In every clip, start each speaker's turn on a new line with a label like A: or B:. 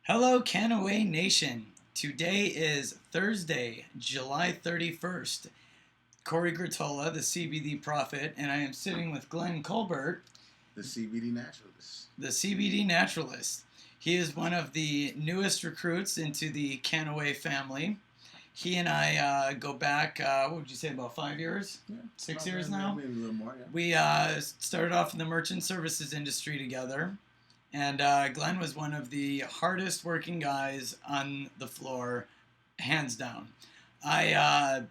A: Hello, KWAY Nation. Today is Thursday, July 31st. Corey Grottola, the CBD Prophet, and I am sitting with Glenn Colbert,
B: The CBD Naturalist.
A: the CBD Naturalist. He is one of the newest recruits into the KWAY family. He and I go back, what would you say, about 5 years?
B: Yeah,
A: 6 years now?
B: Maybe a little more, yeah.
A: We started off in the merchant services industry together. And Glenn was one of the hardest working guys on the floor, hands down. I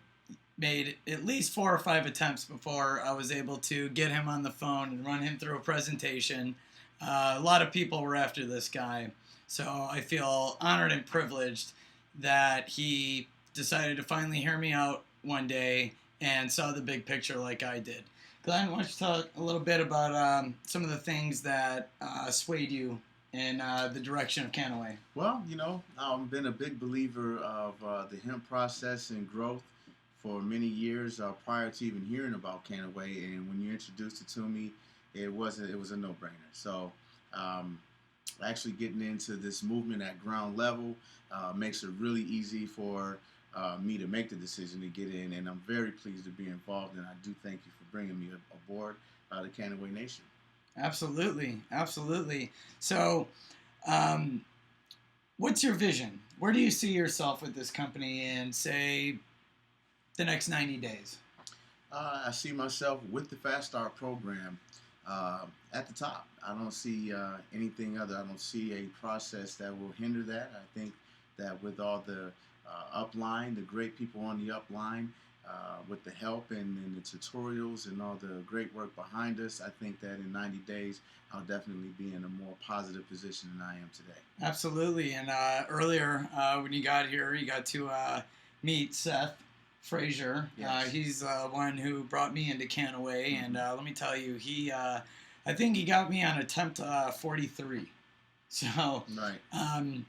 A: made at least 4 or 5 attempts before I was able to get him on the phone and run him through a presentation. A lot of people were after this guy, so I feel honored and privileged that he decided to finally hear me out one day and saw the big picture like I did. Glenn, why don't you talk a little bit about some of the things that swayed you in the direction of KWAY?
B: Well, I've been a big believer of the hemp process and growth for many years prior to even hearing about KWAY. And when you introduced it to me, it was a no-brainer. So actually getting into this movement at ground level makes it really easy for me to make the decision to get in, and I'm very pleased to be involved, and I do thank you for bringing me aboard the KWAY Nation.
A: Absolutely, absolutely. So, what's your vision? Where do you see yourself with this company in, say, the next 90 days?
B: I see myself with the Fast Start program at the top. I don't see anything other. I don't see a process that will hinder that. I think that with all the upline, the great people on the upline, with the help and the tutorials and all the great work behind us, I think that in 90 days, I'll definitely be in a more positive position than I am today.
A: Absolutely. And earlier, when you got here, you got to meet Seth Frazier.
B: Yes.
A: He's the one who brought me into KWAY, and let me tell you, I think he got me on attempt 43. So,
B: right.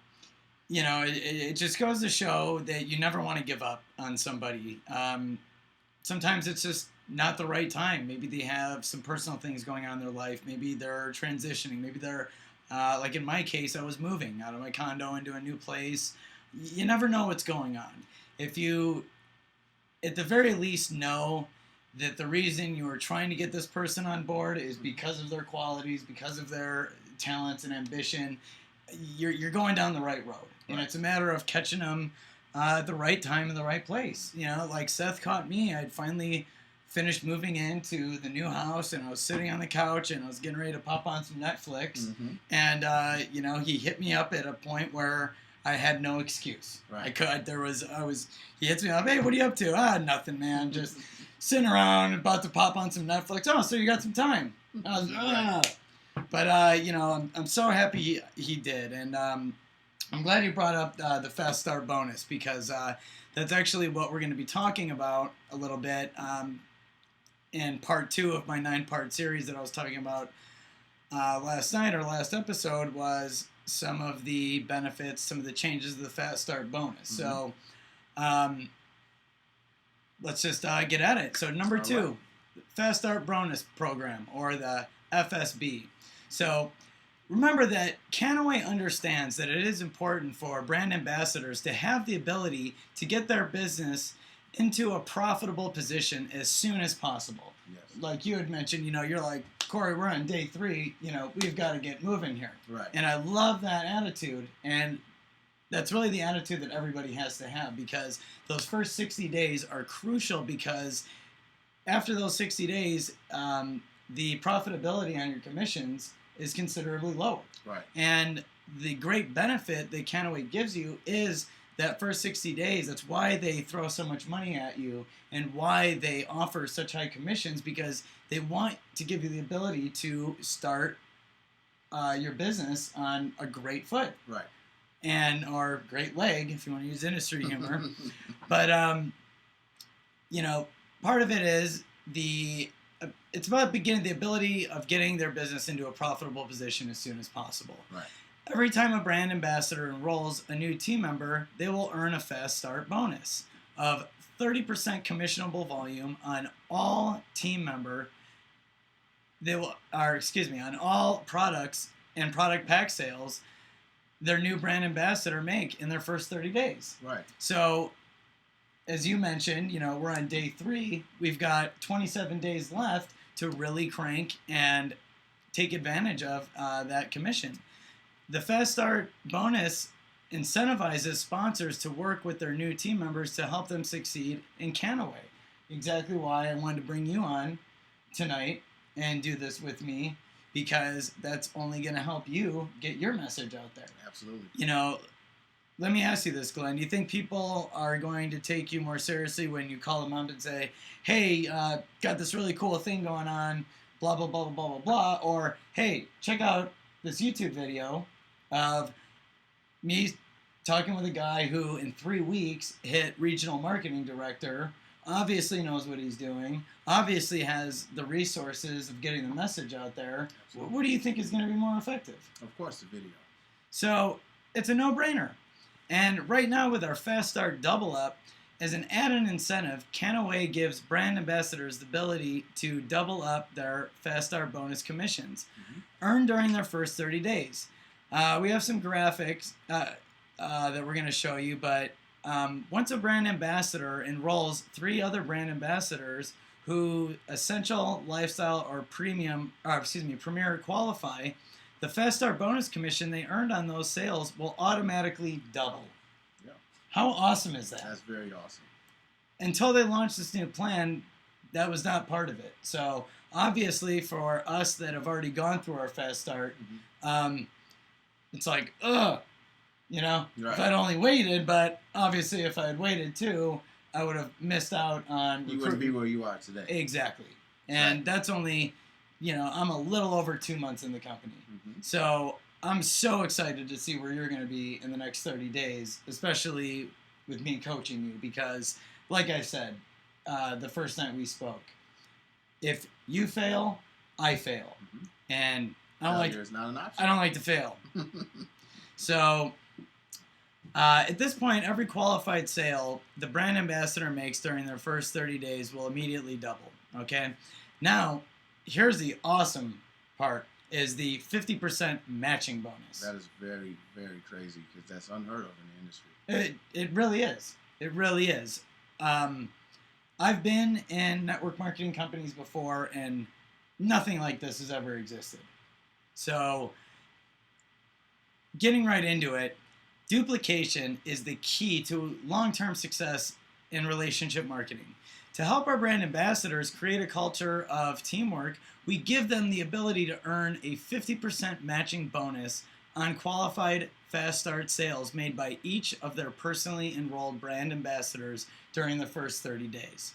A: It just goes to show that you never want to give up on somebody. Sometimes it's just not the right time. Maybe they have some personal things going on in their life. Maybe they're transitioning. Maybe they're, like in my case, I was moving out of my condo into a new place. You never know what's going on. If you, at the very least, know that the reason you are trying to get this person on board is because of their qualities, because of their talents and ambition, you're going down the right road. And it's a matter of catching them at the right time in the right place. Like Seth caught me. I'd finally finished moving into the new house, and I was sitting on the couch, and I was getting ready to pop on some Netflix.
B: Mm-hmm.
A: And he hit me up at a point where I had no excuse.
B: Right.
A: He hits me up. Hey, what are you up to? Nothing, man. Just sitting around, about to pop on some Netflix. Oh, so you got some time? I was, But I'm so happy he did, and I'm glad you brought up the Fast Start bonus, because that's actually what we're going to be talking about a little bit in part 2 of my 9-part series that I was talking about last night. Our last episode was some of the benefits, some of the changes of the Fast Start bonus. Mm-hmm. So let's just get at it. So number 2, right. Fast Start bonus program, or the FSB. So remember that KWAY understands that it is important for brand ambassadors to have the ability to get their business into a profitable position as soon as possible.
B: Yes.
A: Like you had mentioned, you're like, Corey, we're on day 3, we've got to get moving here.
B: Right.
A: And I love that attitude, and that's really the attitude that everybody has to have, because those first 60 days are crucial, because after those 60 days, the profitability on your commissions is considerably lower.
B: Right.
A: And the great benefit that KWAY gives you is that first 60 days. That's why they throw so much money at you, and why they offer such high commissions, because they want to give you the ability to start your business on a great foot.
B: Right.
A: Or great leg, if you want to use industry humor. But, part of it is it's about the ability of getting their business into a profitable position as soon as possible.
B: Right.
A: Every time a brand ambassador enrolls a new team member, they will earn a Fast Start bonus of 30% commissionable volume on all team member. On all products and product pack sales their new brand ambassador make in their first 30 days.
B: Right.
A: So, as you mentioned, we're on day 3. We've got 27 days left to really crank and take advantage of that commission. The Fast Start bonus incentivizes sponsors to work with their new team members to help them succeed in KWAY. Exactly why I wanted to bring you on tonight and do this with me, because that's only going to help you get your message out there.
B: Absolutely.
A: Let me ask you this, Glenn. Do you think people are going to take you more seriously when you call them up and say, hey, got this really cool thing going on, blah, blah, blah, blah, blah, blah, or, hey, check out this YouTube video of me talking with a guy who in 3 weeks hit regional marketing director, obviously knows what he's doing, obviously has the resources of getting the message out there.
B: Absolutely.
A: What do you think is going to be more effective?
B: Of course, the video.
A: So it's a no-brainer. And right now with our Fast Start Double Up, as an added incentive, KWAY gives brand ambassadors the ability to double up their Fast Start bonus commissions earned during their first 30 days. We have some graphics that we're going to show you, but once a brand ambassador enrolls 3 other brand ambassadors who essential, lifestyle, or premier qualify, the Fast Start bonus commission they earned on those sales will automatically double.
B: Yeah.
A: How awesome is that?
B: That's very awesome.
A: Until they launched this new plan, that was not part of it. So obviously for us that have already gone through our Fast Start, it's like, ugh,
B: Right.
A: if I'd only waited, but obviously if I had waited too, I would have missed out on
B: You wouldn't be where you are today.
A: Exactly. And
B: Right.
A: that's only, I'm a little over 2 months in the company. So I'm so excited to see where you're going to be in the next 30 days, especially with me coaching you, because like I said, the first night we spoke, if you fail, I fail. And
B: Failure is not an option.
A: I don't like to fail. So at this point, every qualified sale the brand ambassador makes during their first 30 days will immediately double. Okay? Now, here's the awesome part, is the 50% matching bonus.
B: That is very, very crazy, because that's unheard of in the industry.
A: It really is. It really is. I've been in network marketing companies before, and nothing like this has ever existed. So, getting right into it, duplication is the key to long-term success in relationship marketing. To help our brand ambassadors create a culture of teamwork, we give them the ability to earn a 50% matching bonus on qualified Fast Start sales made by each of their personally enrolled brand ambassadors during the first 30 days.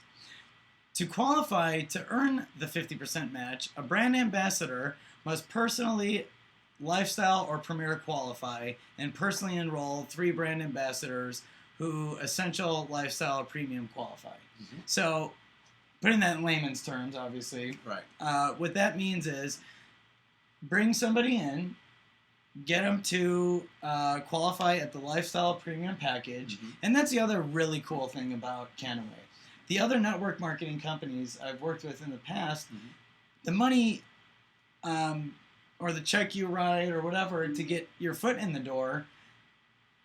A: To qualify to earn the 50% match, a brand ambassador must personally lifestyle or premier qualify and personally enroll 3 brand ambassadors who essential, lifestyle, or premium qualify. So, putting that in layman's terms, obviously,
B: Right.
A: what that means is bring somebody in, get them to qualify at the lifestyle premium package, and that's the other really cool thing about KWAY. The other network marketing companies I've worked with in the past, the money or the check you write or whatever to get your foot in the door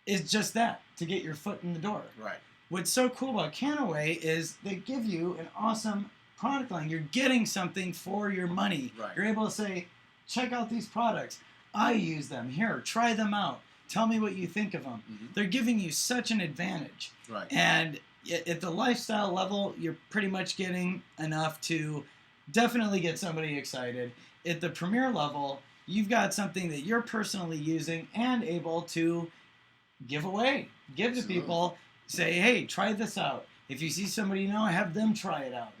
A: is just that, to get your foot in the door.
B: Right.
A: What's so cool about KWAY is they give you an awesome product line. You're getting something for your money.
B: Right.
A: You're able to say, check out these products. I use them. Here, try them out. Tell me what you think of them. They're giving you such an advantage.
B: Right.
A: And at the lifestyle level, you're pretty much getting enough to definitely get somebody excited. At the premier level, you've got something that you're personally using and able to give away. Give to
B: Absolutely.
A: people. Say, hey, try this out. If you see somebody you know, have them try it out.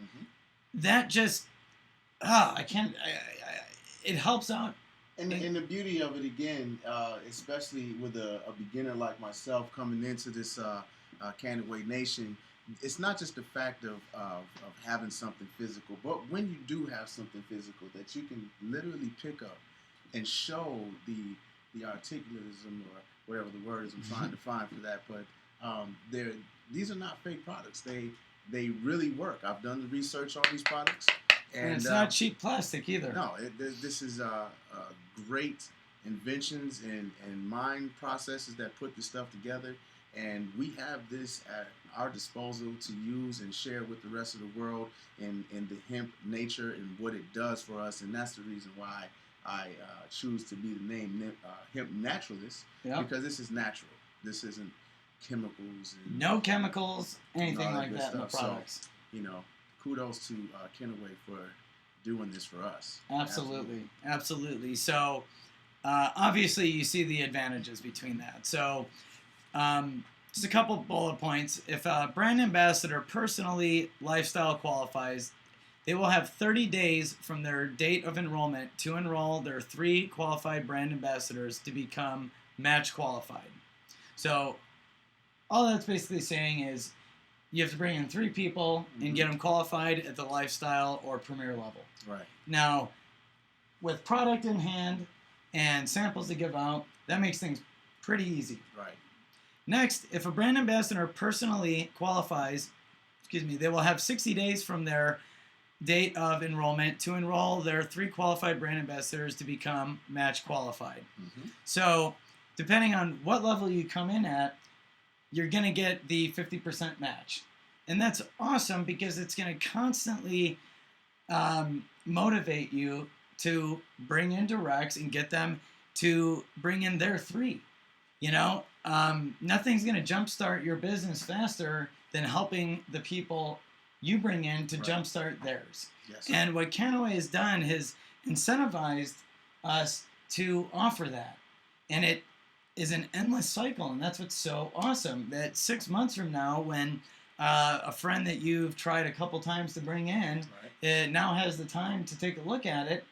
A: That just, it helps out.
B: And the beauty of it, again, especially with a beginner like myself coming into this KWAY Nation, it's not just the fact of having something physical, but when you do have something physical that you can literally pick up and show the articulatism or whatever the word is I'm trying to find for that, but these are not fake products. They really work. I've done the research on these products,
A: And it's not cheap plastic either.
B: No, this is a great inventions and mind processes that put this stuff together. And we have this at our disposal to use and share with the rest of the world in the hemp nature and what it does for us. And that's the reason why I choose to be the name hemp naturalist, because this is natural. This isn't chemicals. And
A: no chemicals, anything like that in the products.
B: So, you know, kudos to KWAY for doing this for us.
A: Absolutely. So, obviously, you see the advantages between that. So, just a couple bullet points. If a brand ambassador personally lifestyle qualifies, they will have 30 days from their date of enrollment to enroll their 3 qualified brand ambassadors to become match qualified. So, all that's basically saying is you have to bring in 3 people and get them qualified at the lifestyle or premier level.
B: Right.
A: Now, with product in hand and samples to give out, that makes things pretty easy.
B: Right.
A: Next, if a brand ambassador personally qualifies, they will have 60 days from their date of enrollment to enroll their 3 qualified brand ambassadors to become match qualified. So, depending on what level you come in at, you're going to get the 50% match. And that's awesome because it's going to constantly motivate you to bring in directs and get them to bring in their 3. You know, nothing's going to jumpstart your business faster than helping the people you bring in to jumpstart theirs.
B: Yes.
A: And what KWAY has done has incentivized us to offer that. And it is an endless cycle, and that's what's so awesome, that 6 months from now, when a friend that you've tried a couple times to bring in it now has the time to take a look at it,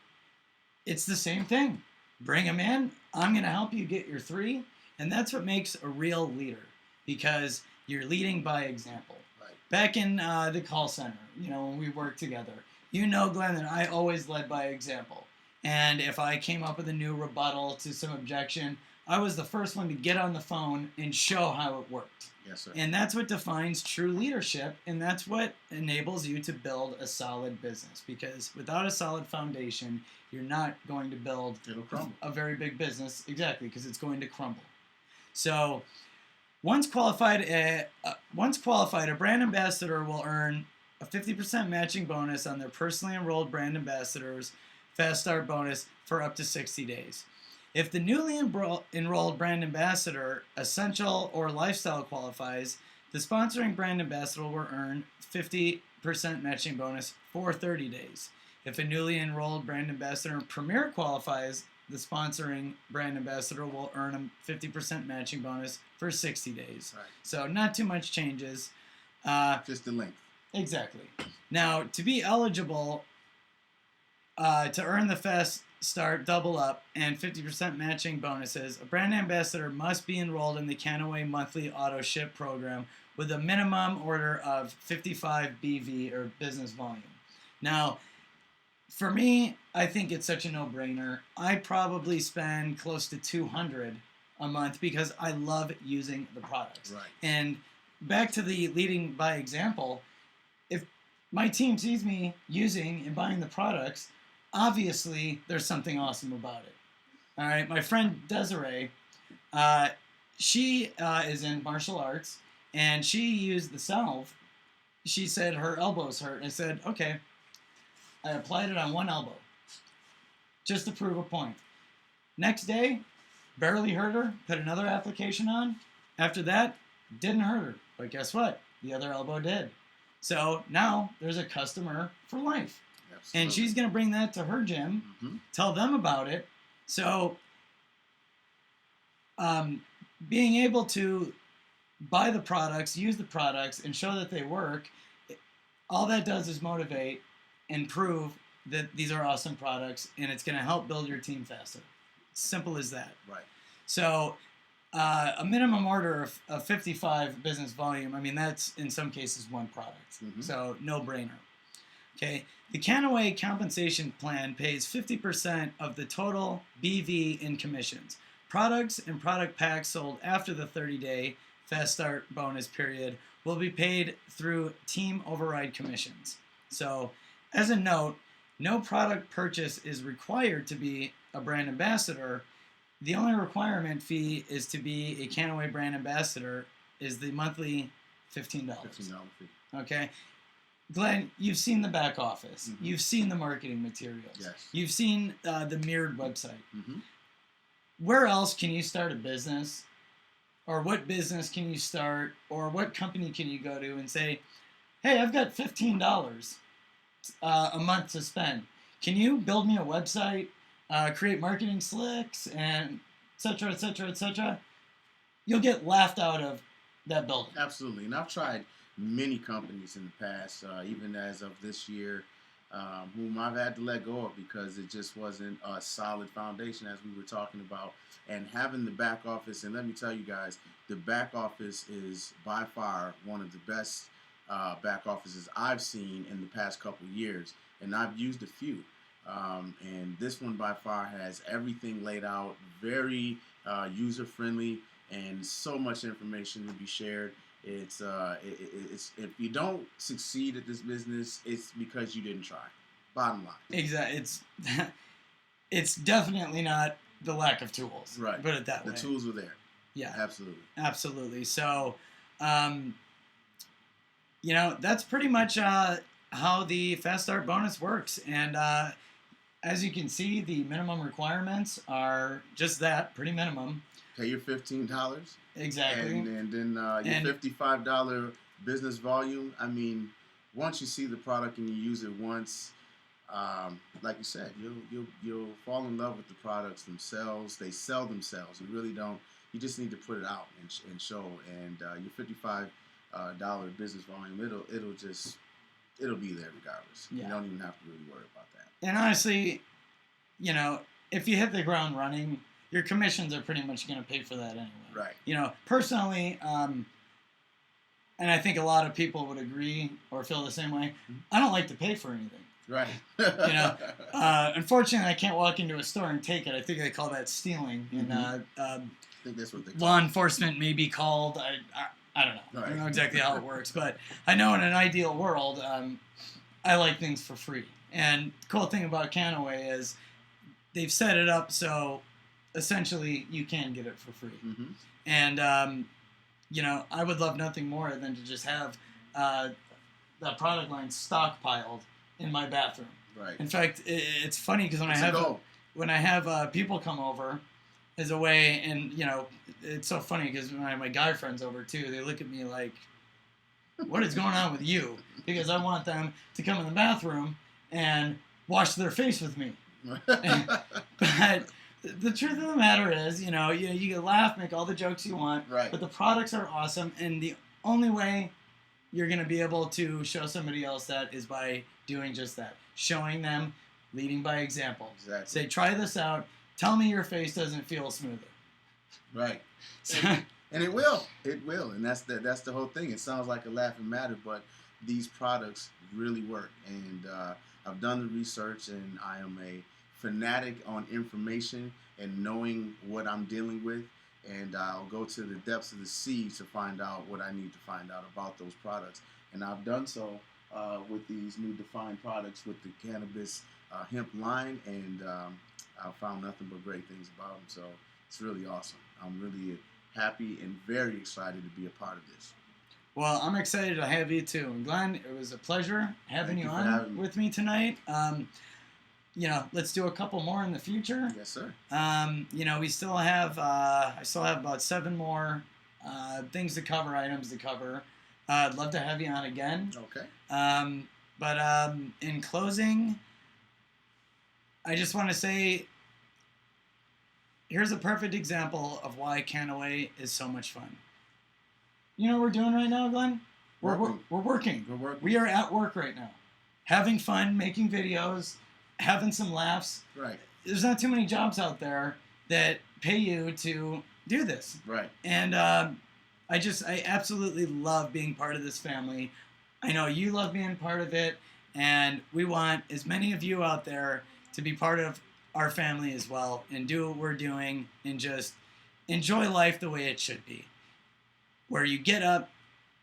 A: it's the same thing. Bring them in. I'm going to help you get your 3, and that's what makes a real leader, because you're leading by example.
B: Right.
A: Back in the call center, when we worked together, Glenn, that I always led by example. And if I came up with a new rebuttal to some objection, I was the first one to get on the phone and show how it worked.
B: Yes, sir.
A: And that's what defines true leadership, and that's what enables you to build a solid business. Because without a solid foundation, you're not going to build a very big business. Exactly, because it's going to crumble. So, once qualified, a brand ambassador will earn a 50% matching bonus on their personally enrolled brand ambassadors Fast Start bonus for up to 60 days. If the newly enrolled brand ambassador, essential or lifestyle qualifies, the sponsoring brand ambassador will earn 50% matching bonus for 30 days. If a newly enrolled brand ambassador premier qualifies, the sponsoring brand ambassador will earn a 50% matching bonus for 60 days.
B: Right.
A: So not too much changes.
B: Just the length.
A: Exactly. Now, to be eligible to earn the Fast Start double up and 50% matching bonuses, a brand ambassador must be enrolled in the KWAY monthly auto ship program with a minimum order of 55 BV or business volume. Now, for me, I think it's such a no-brainer. I probably spend close to 200 a month because I love using the products.
B: Right.
A: And back to the leading by example, if my team sees me using and buying the products, obviously there's something awesome about it. All right, my friend Desiree, she is in martial arts, and she used the salve. She said her elbows hurt, and I said, okay. I applied it on one elbow, just to prove a point. Next day, barely hurt her, put another application on. After that, didn't hurt her, but guess what? The other elbow did. So now there's a customer for life.
B: Absolutely.
A: And she's going to bring that to her gym, tell them about it. So being able to buy the products, use the products, and show that they work, all that does is motivate and prove that these are awesome products, and it's going to help build your team faster. Simple as that.
B: Right.
A: So a minimum order of 55 business volume, I mean, that's in some cases one product. So no-brainer. Okay. The KWAY compensation plan pays 50% of the total BV in commissions. Products and product packs sold after the 30-day Fast Start bonus period will be paid through team override commissions. So, as a note, no product purchase is required to be a brand ambassador, The only requirement fee is to be a KWAY brand ambassador. Is the monthly $15.
B: $15 fee.
A: Okay. Glenn, you've seen the back office.
B: Mm-hmm.
A: You've seen the marketing materials.
B: Yes.
A: You've seen the mirrored website.
B: Mm-hmm.
A: Where else can you start a business? Or what business can you start? Or what company can you go to and say, hey, I've got $15 a month to spend. Can you build me a website, create marketing slicks, and et cetera, et cetera, et cetera? You'll get laughed out of that building.
B: Absolutely. And I've tried many companies in the past, even as of this year, whom I've had to let go of because it just wasn't a solid foundation, as we were talking about. And having the back office, and let me tell you guys, the back office is by far one of the best back offices I've seen in the past couple of years, and I've used a few. And this one by far has everything laid out, very user-friendly, and so much information to be shared. It's if you don't succeed at this business, it's because you didn't try. Bottom line.
A: Exactly. It's definitely not the lack of tools.
B: Right.
A: Put it that way.
B: The tools were there.
A: Yeah.
B: Absolutely.
A: Absolutely. So, that's pretty much how the Fast Start bonus works. And as you can see, the minimum requirements are just that, pretty minimum.
B: Pay your $15.
A: Exactly.
B: And then your $55 business volume. I mean, once you see the product and you use it once, like you said, you'll fall in love with the products themselves. They sell themselves. You really don't. You just need to put it out and show. And your $55 business volume, it'll be there regardless.
A: Yeah.
B: You don't even have to really worry about that.
A: And honestly, if you hit the ground running, your commissions are pretty much going to pay for that anyway.
B: Right.
A: Personally, and I think a lot of people would agree or feel the same way, I don't like to pay for anything.
B: Right.
A: Unfortunately, I can't walk into a store and take it. I think they call that stealing.
B: Mm-hmm.
A: And
B: I think that's what they call
A: law enforcement may be called. I don't know.
B: Right.
A: I don't know exactly how it works. But I know in an ideal world, I like things for free. And the cool thing about KWAY is they've set it up so essentially you can get it for free.
B: Mm-hmm.
A: And, I would love nothing more than to just have that product line stockpiled in my bathroom.
B: Right.
A: In fact, it's funny because when I have people come over as a way, and, it's so funny because when I have my guy friends over too, they look at me like, what is going on with you? Because I want them to come in the bathroom and wash their face with me. But the truth of the matter is, you can laugh, make all the jokes you want,
B: right.
A: But the products are awesome, and the only way you're going to be able to show somebody else that is by doing just that. Showing them, leading by example.
B: Exactly.
A: Say, try this out. Tell me your face doesn't feel smoother.
B: Right. And it will. It will. And that's the whole thing. It sounds like a laughing matter, but these products really work. And I've done the research, and I am a fanatic on information and knowing what I'm dealing with. And I'll go to the depths of the sea to find out what I need to find out about those products. And I've done so with these new defined products with the cannabis hemp line, and I've found nothing but great things about them. So it's really awesome. I'm really happy and very excited to be a part of this.
A: Well, I'm excited to have you too. And Glenn, it was a pleasure having you on with me tonight. Let's do a couple more in the future.
B: Yes, sir.
A: We still have, I still have about 7 more things to cover, items to cover. I'd love to have you on again.
B: Okay.
A: But in closing, I just want to say, here's a perfect example of why KWAY is so much fun. You know what we're doing right now, Glenn? We're working.
B: We're working.
A: We are at work right now, having fun, making videos, having some laughs.
B: Right.
A: There's not too many jobs out there that pay you to do this.
B: Right.
A: And I absolutely love being part of this family. I know you love being part of it, and we want as many of you out there to be part of our family as well and do what we're doing and just enjoy life the way it should be. Where you get up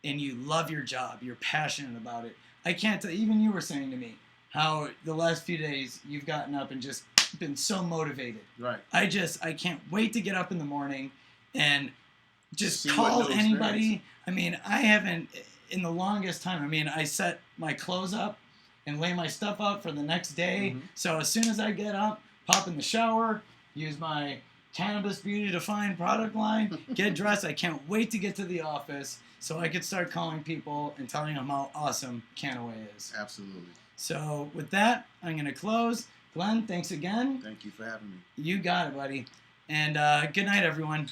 A: and you love your job, you're passionate about it. I can't tell, even you were saying to me how the last few days you've gotten up and just been so motivated.
B: Right.
A: I can't wait to get up in the morning and just
B: See
A: call
B: what new
A: anybody.
B: experience.
A: I mean, I haven't in the longest time. I mean, I set my clothes up and lay my stuff up for the next day.
B: Mhm.
A: So as soon as I get up, pop in the shower, use my Cannabis Beauty Defined product line, get dressed. I can't wait to get to the office so I could start calling people and telling them how awesome KWAY is.
B: Absolutely.
A: So with that, I'm going to close. Glenn, thanks again.
B: Thank you for having me.
A: You got it, buddy. And good night, everyone.